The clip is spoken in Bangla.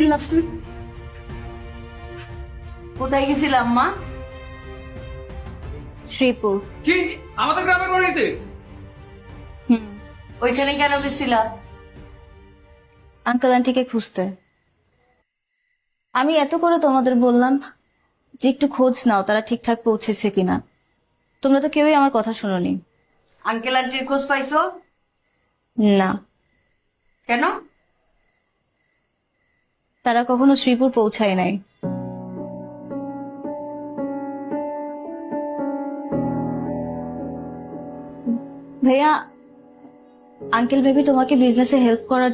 চিল্লাস তুই? কোথায় গেছিলাম মা? শ্রীপুর। কি আমাদের গ্রামের বাড়িতে? হুম। ওইখানে কেন গেছিলা? আঙ্কেল আন্টিকে খুঁজতে। আমি এত করে তোমাদের বললাম যে একটু খোঁজ নাও তারা ঠিকঠাক পৌঁছেছে কিনা, তোমরা তো কেউই আমার কথা শুনোনি। আঙ্কেল আন্টির খোঁজ পাইছো? না, কেন? তারা কখনো শ্রীপুর পৌঁছায় নাই। ভাইয়া, আঙ্কেল বেবি তোমাকে বিজনেসে হেল্প করার